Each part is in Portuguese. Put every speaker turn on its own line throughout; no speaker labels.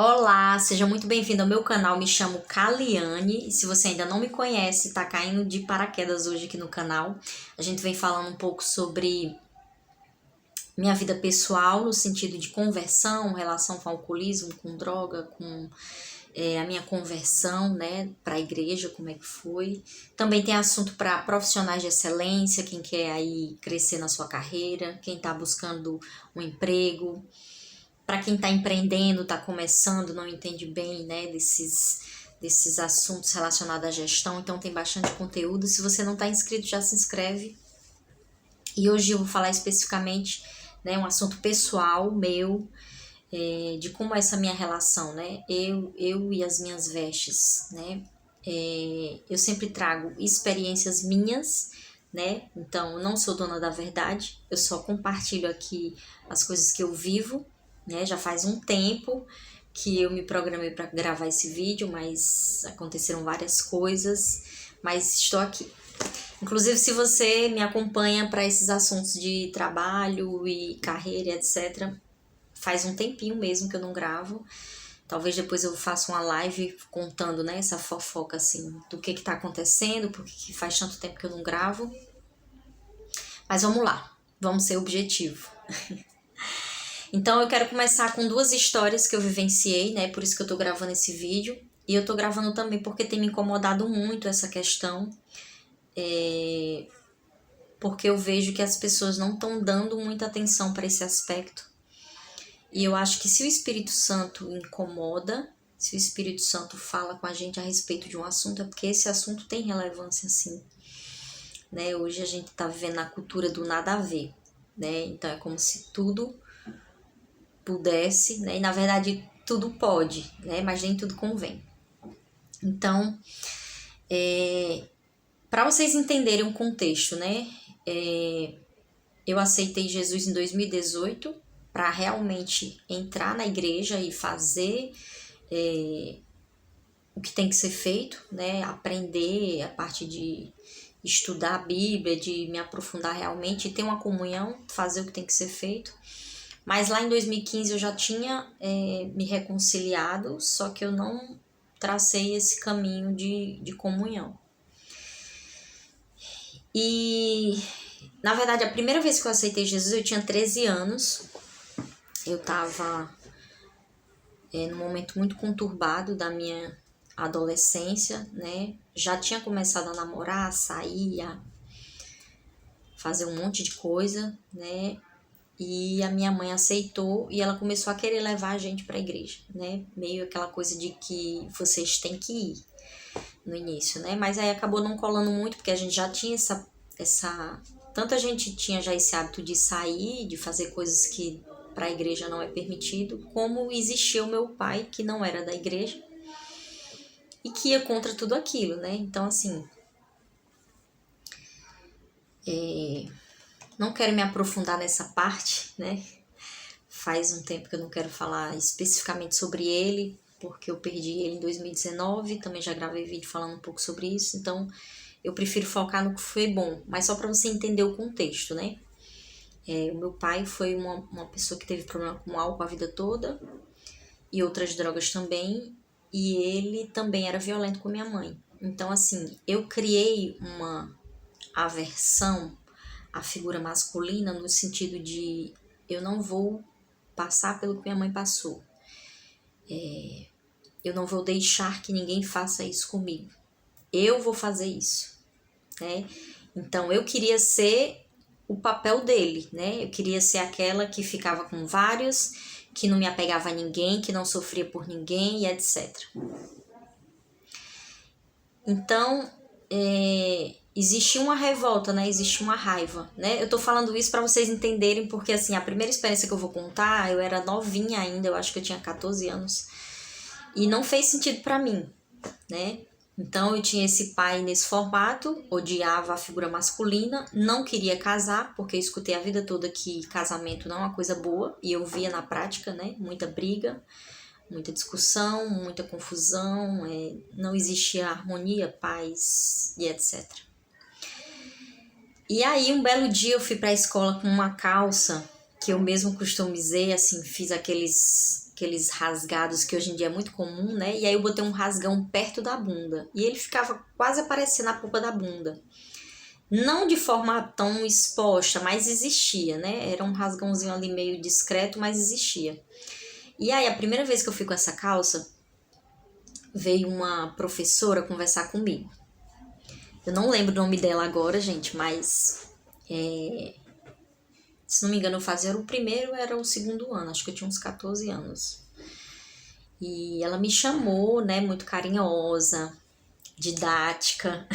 Olá, seja muito bem-vindo ao meu canal. Me chamo Kaliane e se você ainda não me conhece, tá caindo de paraquedas hoje aqui no canal. A gente vem falando um pouco sobre minha vida pessoal, no sentido de conversão, relação com alcoolismo, com droga, com a minha conversão, né, para a igreja, como é que foi. Também tem assunto para profissionais de excelência, quem quer aí crescer na sua carreira, quem está buscando um emprego. Para quem está empreendendo, está começando, não entende bem, né, desses assuntos relacionados à gestão, então tem bastante conteúdo. Se você não está inscrito, já se inscreve. E hoje eu vou falar especificamente, né, um assunto pessoal meu, de como é essa minha relação, né, eu e as minhas vestes, né. Eu sempre trago experiências minhas, né, então eu não sou dona da verdade, eu só compartilho aqui as coisas que eu vivo, né, já faz um tempo que eu me programei para gravar esse vídeo, mas aconteceram várias coisas, mas estou aqui. Inclusive, se você me acompanha para esses assuntos de trabalho e carreira, etc., faz um tempinho mesmo que eu não gravo. Talvez depois eu faça uma live contando, né, essa fofoca, assim, do que tá acontecendo, porque faz tanto tempo que eu não gravo. Mas vamos lá, vamos ser objetivo. Então eu quero começar com duas histórias que eu vivenciei, né, por isso que eu tô gravando esse vídeo. E eu tô gravando também porque tem me incomodado muito essa questão, porque eu vejo que as pessoas não estão dando muita atenção para esse aspecto. E eu acho que se o Espírito Santo incomoda, se o Espírito Santo fala com a gente a respeito de um assunto, é porque esse assunto tem relevância, sim. Né? Hoje a gente está vivendo na cultura do nada a ver, né? Então é como se tudo pudesse, né? E na verdade tudo pode, né? Mas nem tudo convém. Então, para vocês entenderem o contexto, né? Eu aceitei Jesus em 2018 para realmente entrar na igreja e fazer o que tem que ser feito, né? Aprender a parte de estudar a Bíblia, de me aprofundar realmente, ter uma comunhão, fazer o que tem que ser feito. Mas lá em 2015 eu já tinha me reconciliado, só que eu não tracei esse caminho de comunhão. E, na verdade, a primeira vez que eu aceitei Jesus eu tinha 13 anos. Eu estava num momento muito conturbado da minha adolescência, né? Já tinha começado a namorar, a sair, a fazer um monte de coisa, né? E a minha mãe aceitou e ela começou a querer levar a gente para a igreja, né? Meio aquela coisa de que vocês têm que ir no início, né? Mas aí acabou não colando muito porque a gente já tinha tanta gente tinha já esse hábito de sair, de fazer coisas que para a igreja não é permitido, como existia o meu pai que não era da igreja e que ia contra tudo aquilo, né? Então assim, não quero me aprofundar nessa parte, né? Faz um tempo que eu não quero falar especificamente sobre ele, porque eu perdi ele em 2019, também já gravei vídeo falando um pouco sobre isso, então eu prefiro focar no que foi bom, mas só para você entender o contexto, né? O meu pai foi uma pessoa que teve problema com álcool a vida toda e outras drogas também, e ele também era violento com minha mãe. Então, assim, eu criei uma aversão à figura masculina no sentido de eu não vou passar pelo que minha mãe passou. Eu não vou deixar que ninguém faça isso comigo. Eu vou fazer isso, né? Então, eu queria ser o papel dele, né? Eu queria ser aquela que ficava com vários, que não me apegava a ninguém, que não sofria por ninguém e etc. Então, existia uma revolta, né? Existia uma raiva, né? Eu tô falando isso para vocês entenderem, porque assim, a primeira experiência que eu vou contar, eu era novinha ainda, eu acho que eu tinha 14 anos, e não fez sentido para mim, né? Então eu tinha esse pai nesse formato, odiava a figura masculina, não queria casar, porque eu escutei a vida toda que casamento não é uma coisa boa, e eu via na prática, né? Muita briga, muita discussão, muita confusão, não existia harmonia, paz e etc. E aí um belo dia eu fui para a escola com uma calça que eu mesmo customizei, assim, fiz aqueles aqueles rasgados que hoje em dia é muito comum, né? E aí eu botei um rasgão perto da bunda. E ele ficava quase aparecendo a polpa da bunda. Não de forma tão exposta, mas existia, né? Era um rasgãozinho ali meio discreto, mas existia. E aí, a primeira vez que eu fui com essa calça, veio uma professora conversar comigo. Eu não lembro o nome dela agora, gente, mas... se não me engano, eu fazia o primeiro, era o segundo ano. Acho que eu tinha uns 14 anos. E ela me chamou, né? Muito carinhosa, didática.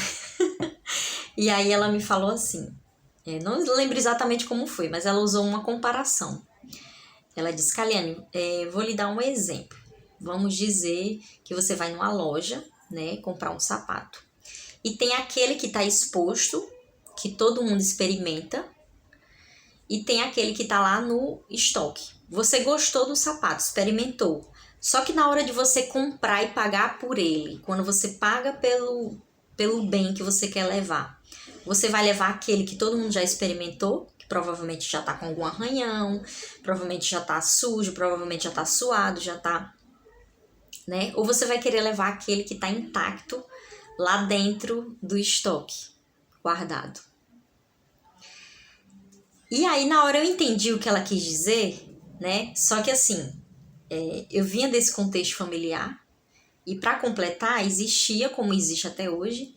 E aí ela me falou assim... não lembro exatamente como foi, mas ela usou uma comparação. Ela disse, Kaliane, vou lhe dar um exemplo. Vamos dizer que você vai numa loja, né, comprar um sapato. E tem aquele que está exposto, que todo mundo experimenta, e tem aquele que está lá no estoque. Você gostou do sapato, experimentou. Só que na hora de você comprar e pagar por ele, quando você paga pelo bem que você quer levar, você vai levar aquele que todo mundo já experimentou, que provavelmente já tá com algum arranhão, provavelmente já tá sujo, provavelmente já tá suado, já tá, né? Ou você vai querer levar aquele que tá intacto lá dentro do estoque, guardado. E aí na hora eu entendi o que ela quis dizer, né? Só que assim, eu vinha desse contexto familiar e para completar existia, como existe até hoje,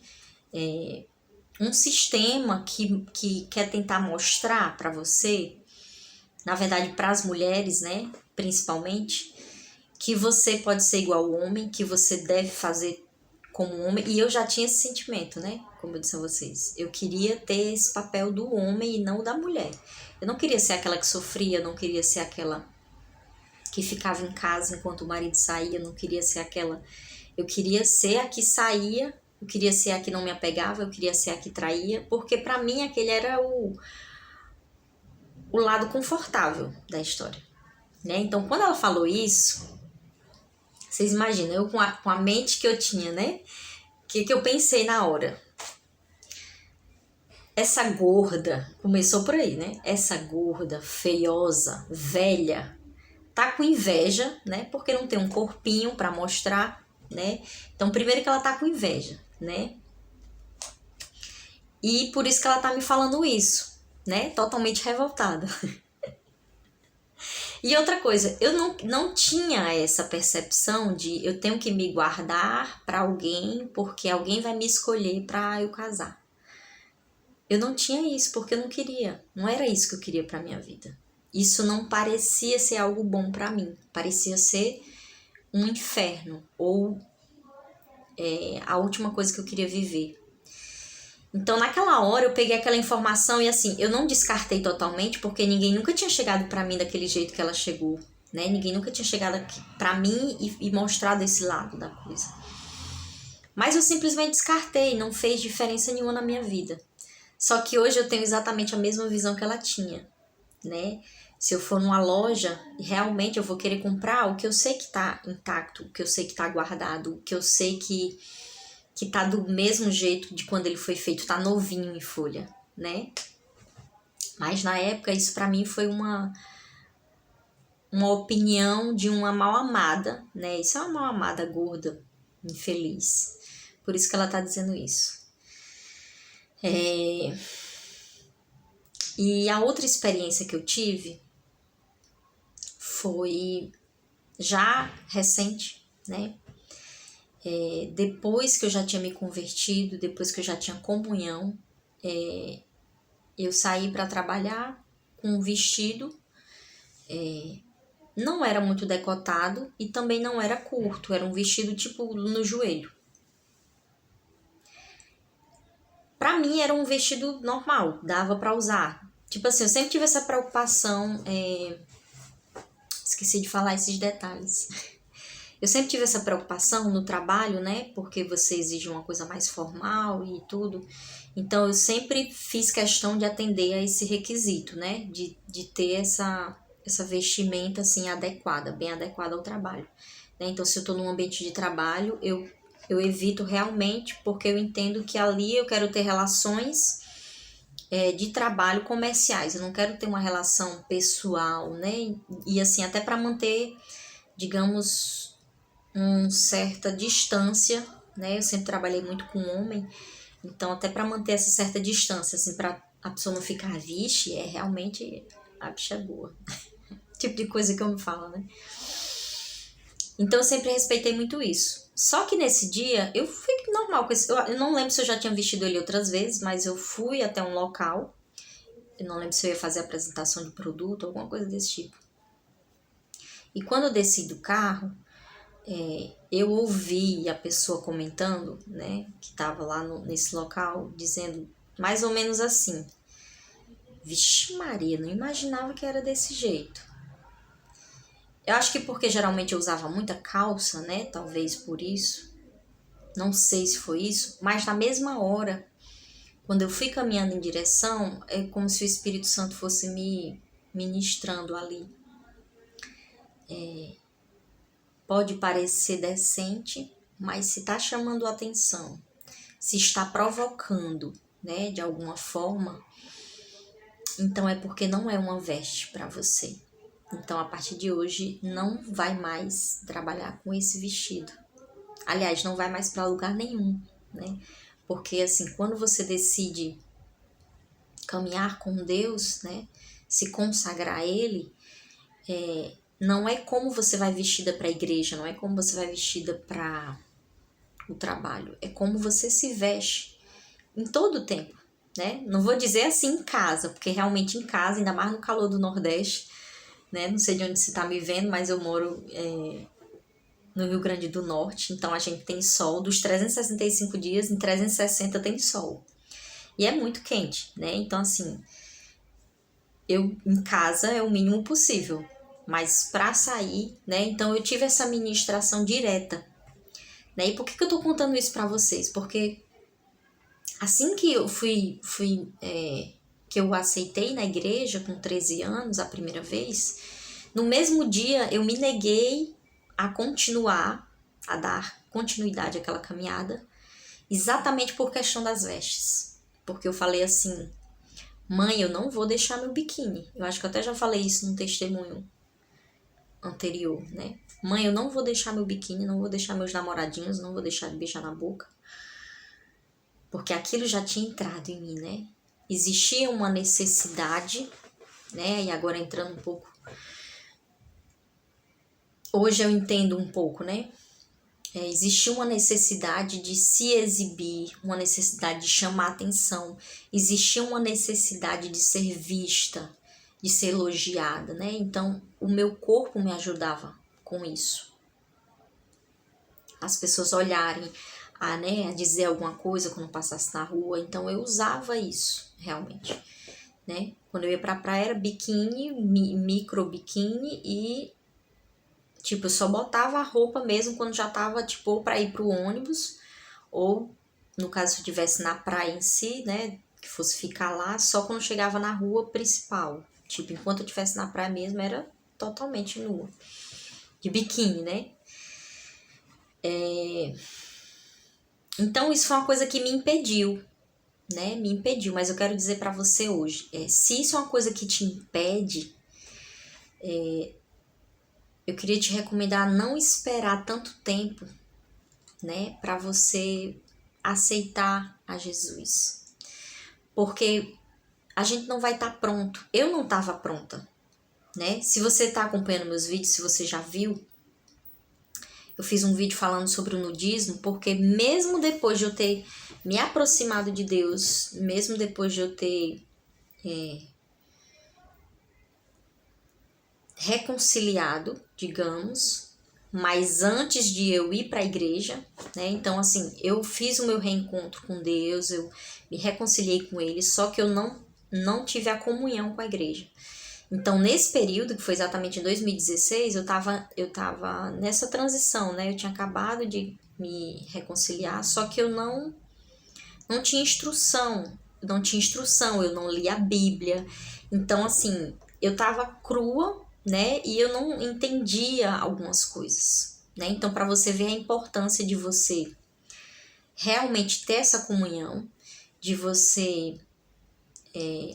um sistema que quer tentar mostrar para você, na verdade para as mulheres, né, principalmente, que você pode ser igual ao homem, que você deve fazer como homem. E eu já tinha esse sentimento, né, como eu disse a vocês. Eu queria ter esse papel do homem e não da mulher. Eu não queria ser aquela que sofria, eu não queria ser aquela que ficava em casa enquanto o marido saía, eu não queria ser aquela... Eu queria ser a que saía, eu queria ser a que não me apegava, eu queria ser a que traía, porque pra mim aquele era o lado confortável da história, né? Então, quando ela falou isso, vocês imaginam, eu com a mente que eu tinha, né? O que eu pensei na hora? Essa gorda, começou por aí, né? Essa gorda, feiosa, velha, tá com inveja, né? Porque não tem um corpinho pra mostrar, né? Então, primeiro que ela tá com inveja, né? E por isso que ela tá me falando isso, né? Totalmente revoltada. E outra coisa, eu não tinha essa percepção de eu tenho que me guardar pra alguém porque alguém vai me escolher pra eu casar. Eu não tinha isso porque eu não queria. Não era isso que eu queria pra minha vida. Isso não parecia ser algo bom pra mim. Parecia ser um inferno ou a última coisa que eu queria viver. Então, naquela hora, eu peguei aquela informação e, assim, eu não descartei totalmente, porque ninguém nunca tinha chegado pra mim daquele jeito que ela chegou, né? Ninguém nunca tinha chegado aqui pra mim e mostrado esse lado da coisa. Mas eu simplesmente descartei, não fez diferença nenhuma na minha vida. Só que hoje eu tenho exatamente a mesma visão que ela tinha, né? Se eu for numa loja, realmente eu vou querer comprar o que eu sei que tá intacto, o que eu sei que tá guardado, o que eu sei que tá do mesmo jeito de quando ele foi feito, tá novinho em folha, né? Mas na época isso pra mim foi uma opinião de uma mal amada, né? Isso é uma mal amada gorda, infeliz. Por isso que ela tá dizendo isso. E a outra experiência que eu tive foi já recente, né? Depois que eu já tinha me convertido, depois que eu já tinha comunhão, eu saí para trabalhar com um vestido, não era muito decotado e também não era curto, era um vestido tipo no joelho. Pra mim era um vestido normal, dava pra usar. Tipo assim, eu sempre tive essa preocupação, esqueci de falar esses detalhes. Eu sempre tive essa preocupação no trabalho, né? Porque você exige uma coisa mais formal e tudo. Então, eu sempre fiz questão de atender a esse requisito, né? De ter essa vestimenta, assim, adequada, bem adequada ao trabalho. Né? Então, se eu tô num ambiente de trabalho, eu evito realmente, porque eu entendo que ali eu quero ter relações de trabalho comerciais. Eu não quero ter uma relação pessoal, né? E assim, até para manter digamos, uma certa distância, né? Eu sempre trabalhei muito com homem, então até para manter essa certa distância, assim, para a pessoa não ficar, vixe, é realmente a bicha boa. Tipo de coisa que eu me falo, né? Então eu sempre respeitei muito isso. Só que nesse dia eu fui normal com esse. Eu não lembro se eu já tinha vestido ele outras vezes, mas eu fui até um local. Eu não lembro se eu ia fazer apresentação de produto, alguma coisa desse tipo. E quando eu desci do carro, eu ouvi a pessoa comentando, né, que estava lá nesse local, dizendo mais ou menos assim: Vixe Maria, não imaginava que era desse jeito. Eu acho que porque geralmente eu usava muita calça, né? Talvez por isso. Não sei se foi isso, mas na mesma hora, quando eu fui caminhando em direção, é como se o Espírito Santo fosse me ministrando ali. Pode parecer decente, mas se está chamando atenção, se está provocando, né, de alguma forma, então é porque não é uma veste para você. Então, a partir de hoje, não vai mais trabalhar com esse vestido. Aliás, não vai mais para lugar nenhum, né? Porque, assim, quando você decide caminhar com Deus, né? Se consagrar a Ele, não é como você vai vestida para a igreja, não é como você vai vestida para o trabalho, é como você se veste em todo o tempo, né? Não vou dizer assim em casa, porque realmente em casa, ainda mais no calor do Nordeste, né? Não sei de onde você está me vendo, mas eu moro no Rio Grande do Norte, então a gente tem sol, dos 365 dias, em 360 tem sol. E é muito quente, né? Então, assim, eu em casa é o mínimo possível, mas para sair, né? Então eu tive essa ministração direta, né? E por que eu tô contando isso para vocês? Porque assim que eu que eu aceitei na igreja com 13 anos a primeira vez, no mesmo dia eu me neguei a continuar, a dar continuidade àquela caminhada, exatamente por questão das vestes. Porque eu falei assim: mãe, eu não vou deixar meu biquíni. Eu acho que eu até já falei isso num testemunho anterior, né? Mãe, eu não vou deixar meu biquíni, não vou deixar meus namoradinhos, não vou deixar de beijar na boca. Porque aquilo já tinha entrado em mim, né? Existia uma necessidade, né? E agora entrando um pouco. Hoje eu entendo um pouco, né? Existia uma necessidade de se exibir, uma necessidade de chamar atenção, existia uma necessidade de ser vista, de ser elogiada, né? Então, o meu corpo me ajudava com isso. As pessoas olharem, a dizer alguma coisa quando passasse na rua, então eu usava isso, realmente, né? Quando eu ia pra praia era biquíni, micro biquíni e tipo, eu só botava a roupa mesmo quando já tava, tipo, ou pra ir pro ônibus, ou, no caso, se eu estivesse na praia em si, né, que fosse ficar lá, só quando chegava na rua principal. Tipo, enquanto eu estivesse na praia mesmo, era totalmente nua. De biquíni, né? Então, isso foi uma coisa que me impediu, né? Me impediu, mas eu quero dizer pra você hoje, se isso é uma coisa que te impede, eu queria te recomendar não esperar tanto tempo, né, para você aceitar a Jesus. Porque a gente não vai estar pronto. Eu não estava pronta, né? Se você está acompanhando meus vídeos, se você já viu, eu fiz um vídeo falando sobre o nudismo, porque mesmo depois de eu ter me aproximado de Deus, mesmo depois de eu ter reconciliado, digamos, mas antes de eu ir para a igreja, né? Então, assim, eu fiz o meu reencontro com Deus, eu me reconciliei com Ele, só que eu não tive a comunhão com a igreja. Então, nesse período, que foi exatamente em 2016, eu tava nessa transição, né? Eu tinha acabado de me reconciliar, só que eu não tinha instrução, eu não li a Bíblia. Então, assim, eu tava crua, né? E eu não entendia algumas coisas, né? Então, para você ver a importância de você realmente ter essa comunhão, de você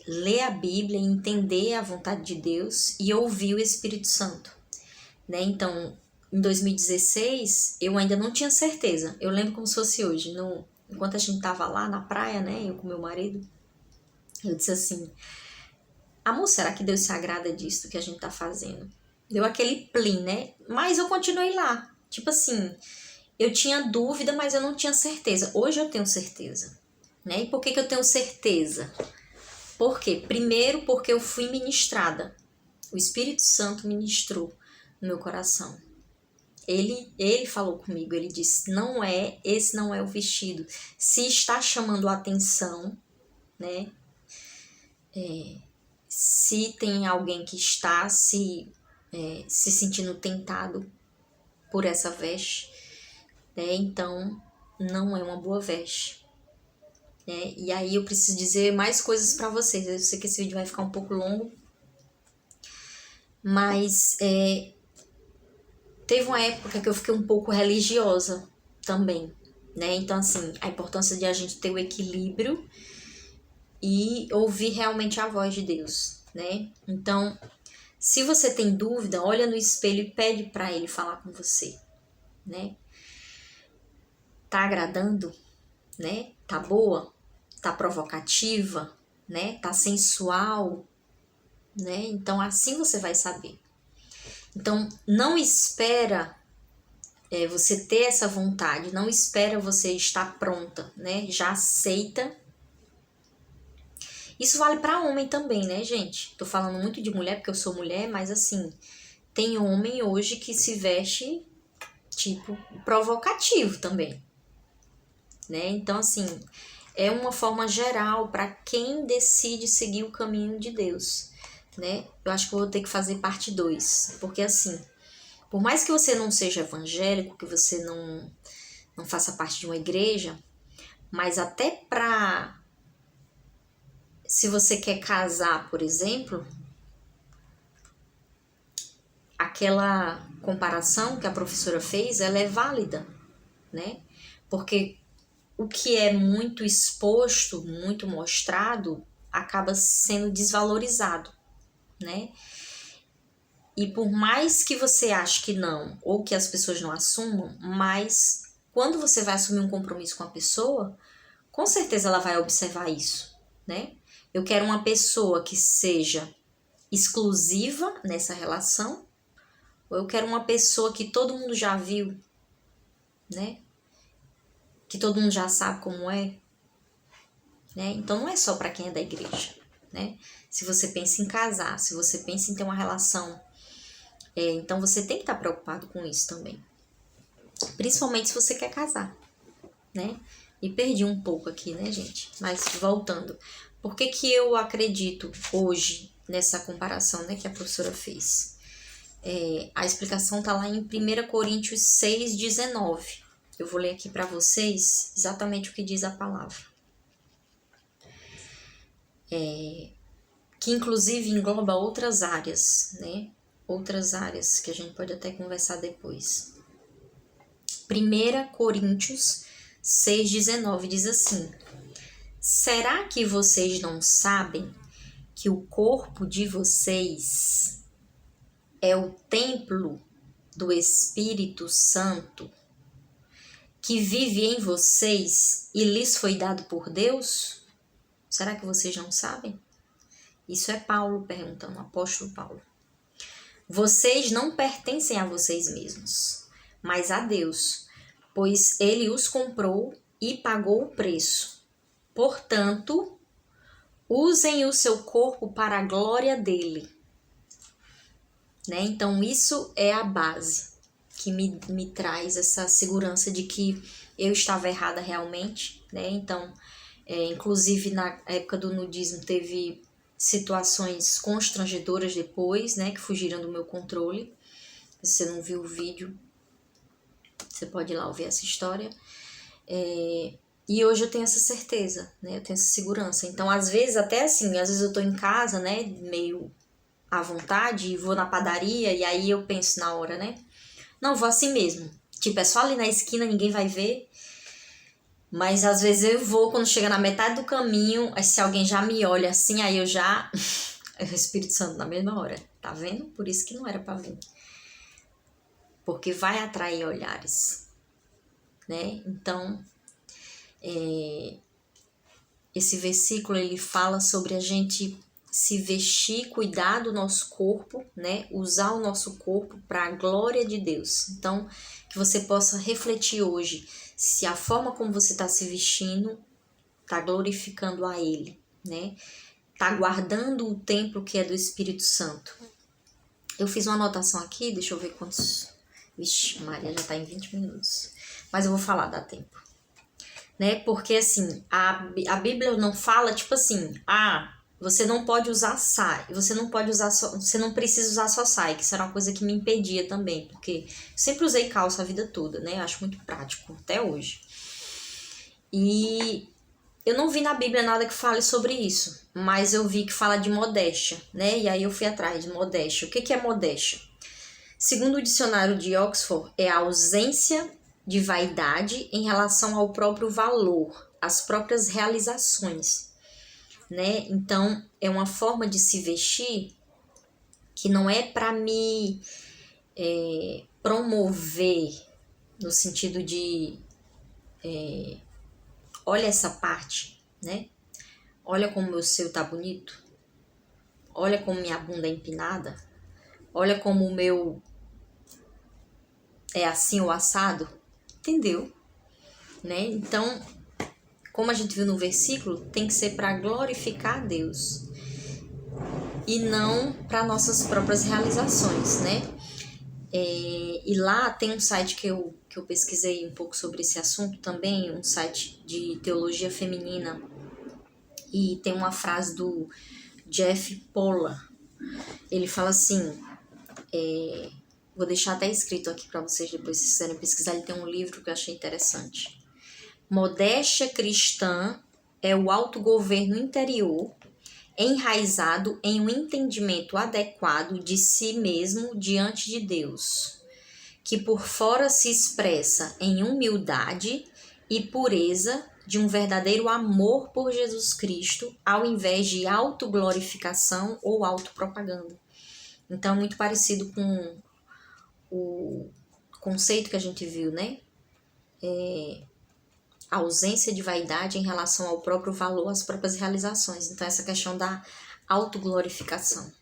ler a Bíblia, entender a vontade de Deus e ouvir o Espírito Santo, né? Então, em 2016, eu ainda não tinha certeza. Eu lembro como se fosse hoje. Enquanto a gente tava lá na praia, né? Eu com meu marido, eu disse assim: amor, será que Deus se agrada disso que a gente tá fazendo? Deu aquele plim, né? Mas eu continuei lá. Tipo assim, eu tinha dúvida, mas eu não tinha certeza. Hoje eu tenho certeza, né? E por que eu tenho certeza? Por quê? Primeiro, porque eu fui ministrada. O Espírito Santo ministrou no meu coração. Ele falou comigo, ele disse, esse não é o vestido. Se está chamando a atenção, né? Se tem alguém que está se sentindo tentado por essa veste, né? Então não é uma boa veste. Né? E aí eu preciso dizer mais coisas para vocês. Eu sei que esse vídeo vai ficar um pouco longo, mas teve uma época que eu fiquei um pouco religiosa também, né? Então, assim, a importância de a gente ter o equilíbrio e ouvir realmente a voz de Deus, né? Então, se você tem dúvida, olha no espelho e pede para ele falar com você, né? Tá agradando, né? Tá boa? Tá provocativa, né? Tá sensual, né? Então, assim você vai saber. Então, não espera você ter essa vontade, não espera você estar pronta, né? Já aceita. Isso vale para homem também, né, gente? Tô falando muito de mulher porque eu sou mulher, mas assim, tem homem hoje que se veste tipo provocativo também, né? Então assim, é uma forma geral para quem decide seguir o caminho de Deus, né? Eu acho que eu vou ter que fazer parte 2, porque assim, por mais que você não seja evangélico, que você não faça parte de uma igreja, mas até pra... Se você quer casar, por exemplo, aquela comparação que a professora fez, ela é válida, né? Porque o que é muito exposto, muito mostrado, acaba sendo desvalorizado, né? E por mais que você ache que não, ou que as pessoas não assumam, mas quando você vai assumir um compromisso com a pessoa, com certeza ela vai observar isso, né? Eu quero uma pessoa que seja exclusiva nessa relação, ou eu quero uma pessoa que todo mundo já viu, né? Que todo mundo já sabe como é, né? Então não é só para quem é da igreja, né? Se você pensa em casar, se você pensa em ter uma relação, então você tem que estar preocupado com isso também. Principalmente se você quer casar, né? E perdi um pouco aqui, né, gente? Mas voltando. Por que que eu acredito hoje nessa comparação, né, que a professora fez? A explicação tá lá em 1 Coríntios 6,19. Eu vou ler aqui para vocês exatamente o que diz a palavra. Que inclusive engloba outras áreas, né? Outras áreas que a gente pode até conversar depois. 1 Coríntios 6,19 diz assim: será que vocês não sabem que o corpo de vocês é o templo do Espírito Santo que vive em vocês e lhes foi dado por Deus? Será que vocês não sabem? Isso é Paulo perguntando, o apóstolo Paulo. Vocês não pertencem a vocês mesmos, mas a Deus, pois ele os comprou e pagou o preço. Portanto, usem o seu corpo para a glória dele. Né? Então, isso é a base que me traz essa segurança de que eu estava errada realmente. Né? Então, inclusive na época do nudismo teve situações constrangedoras depois, né, que fugiram do meu controle. Se você não viu o vídeo, você pode ir lá ouvir essa história. E hoje eu tenho essa certeza, né, eu tenho essa segurança. Então, às vezes, até assim, às vezes eu tô em casa, né, meio à vontade, e vou na padaria, e aí eu penso na hora, né, não, vou assim mesmo. Tipo, é só ali na esquina, ninguém vai ver. Mas às vezes eu vou, quando chega na metade do caminho, se alguém já me olha assim, aí eu já... É o Espírito Santo na mesma hora, tá vendo? Por isso que não era pra vir. porque vai atrair olhares, né? Então, esse versículo ele fala sobre a gente se vestir, cuidar do nosso corpo, né? Usar o nosso corpo para a glória de Deus. Então, que você possa refletir hoje se a forma como você está se vestindo está glorificando a Ele, né? Está guardando o templo que é do Espírito Santo. Eu fiz uma anotação aqui, deixa eu ver quantos... Vixe, Maria já está em 20 minutos. Mas eu vou falar, dá tempo. Né? Porque assim, a Bíblia não fala tipo assim, você não pode usar saia, você não precisa usar só saia, que isso era uma coisa que me impedia também, porque eu sempre usei calça a vida toda, né? Eu acho muito prático, até hoje. E eu não vi na Bíblia nada que fale sobre isso, mas eu vi que fala de modéstia, né? E aí eu fui atrás de modéstia. O que é modéstia? Segundo o dicionário de Oxford, é a ausência de vaidade em relação ao próprio valor, às próprias realizações, né? Então, é uma forma de se vestir que não é para me promover, no sentido de olha essa parte, né? Olha como meu seio tá bonito, olha como minha bunda é empinada, olha como o meu é assim o assado, entendeu? Né? Então, como a gente viu no versículo, tem que ser para glorificar a Deus e não para nossas próprias realizações, né? E lá tem um site que eu pesquisei um pouco sobre esse assunto também, um site de teologia feminina, e tem uma frase do Jeff Polla. Ele fala assim, vou deixar até escrito aqui para vocês depois, se quiserem pesquisar, ele tem um livro que eu achei interessante. Modéstia cristã é o autogoverno interior enraizado em um entendimento adequado de si mesmo diante de Deus, que por fora se expressa em humildade e pureza de um verdadeiro amor por Jesus Cristo, ao invés de autoglorificação ou autopropaganda. Então, é muito parecido com o conceito que a gente viu, né? A ausência de vaidade em relação ao próprio valor, às próprias realizações. Então, essa questão da autoglorificação.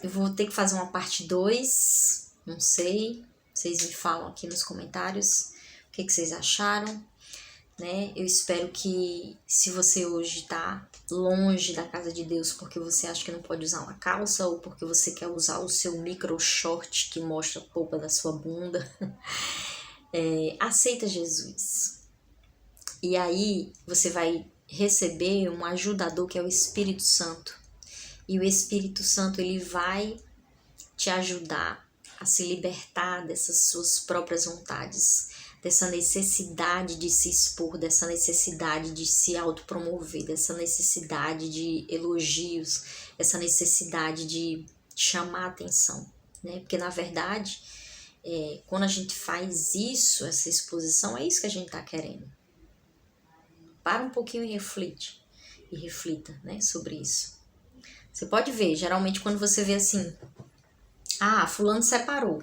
Eu vou ter que fazer uma parte 2, não sei. Vocês me falam aqui nos comentários o que vocês acharam. Né? Eu espero que, se você hoje está longe da casa de Deus porque você acha que não pode usar uma calça ou porque você quer usar o seu micro short que mostra a polpa da sua bunda, aceita Jesus. E aí você vai receber um ajudador que é o Espírito Santo. E o Espírito Santo ele vai te ajudar a se libertar dessas suas próprias vontades, dessa necessidade de se expor, dessa necessidade de se autopromover, dessa necessidade de elogios, essa necessidade de chamar atenção, né? Porque, na verdade, quando a gente faz isso, essa exposição, é isso que a gente está querendo. Para um pouquinho e reflita, né, sobre isso. Você pode ver, geralmente, quando você vê assim, fulano separou.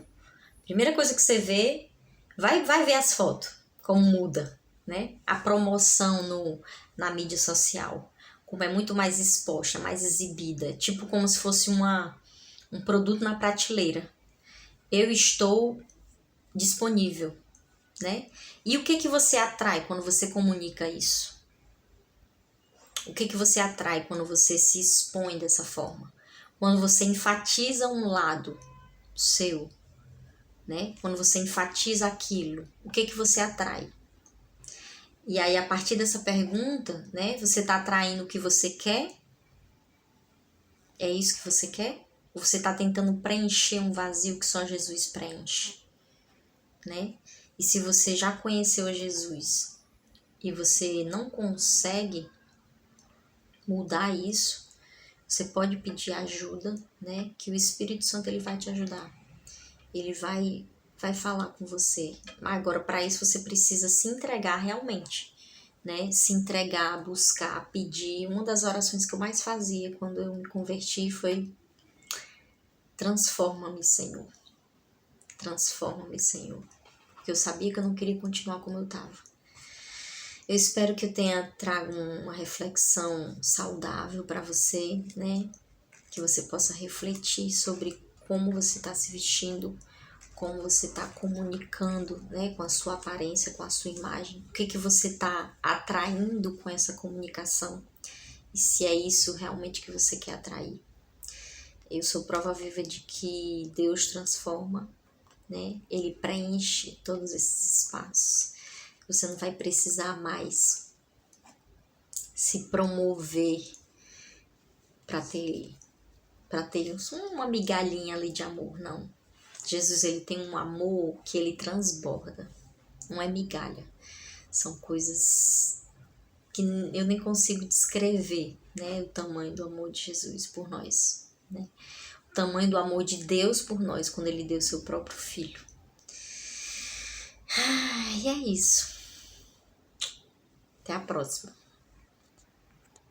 Primeira coisa que você vê, vai ver as fotos, como muda, né? A promoção na mídia social, como é muito mais exposta, mais exibida, tipo como se fosse um produto na prateleira. Eu estou disponível, né? E o que você atrai quando você comunica isso? O que você atrai quando você se expõe dessa forma? Quando você enfatiza um lado seu, né? Quando você enfatiza aquilo, o que você atrai? E aí, a partir dessa pergunta, né? Você está atraindo o que você quer? É isso que você quer? Ou você está tentando preencher um vazio que só Jesus preenche, né? E se você já conheceu a Jesus e você não consegue mudar isso, você pode pedir ajuda, né? Que o Espírito Santo ele vai te ajudar. Ele vai falar com você. Agora, para isso, você precisa se entregar realmente, né? Se entregar, buscar, pedir. Uma das orações que eu mais fazia quando eu me converti foi Transforma-me, Senhor. Transforma-me, Senhor. Porque eu sabia que eu não queria continuar como eu estava. Eu espero que eu tenha trago uma reflexão saudável para você, né? Que você possa refletir sobre como você está se vestindo, como você está comunicando, né? Com a sua aparência, com a sua imagem. O que você está atraindo com essa comunicação. E se é isso realmente que você quer atrair. Eu sou prova viva de que Deus transforma, né? Ele preenche todos esses espaços. Você não vai precisar mais se promover para ter uma migalhinha ali de amor, não. Jesus, ele tem um amor que ele transborda, não é migalha. São coisas que eu nem consigo descrever, né? O tamanho do amor de Jesus por nós, né? O tamanho do amor de Deus por nós, quando ele deu seu próprio filho. E é isso. Até a próxima.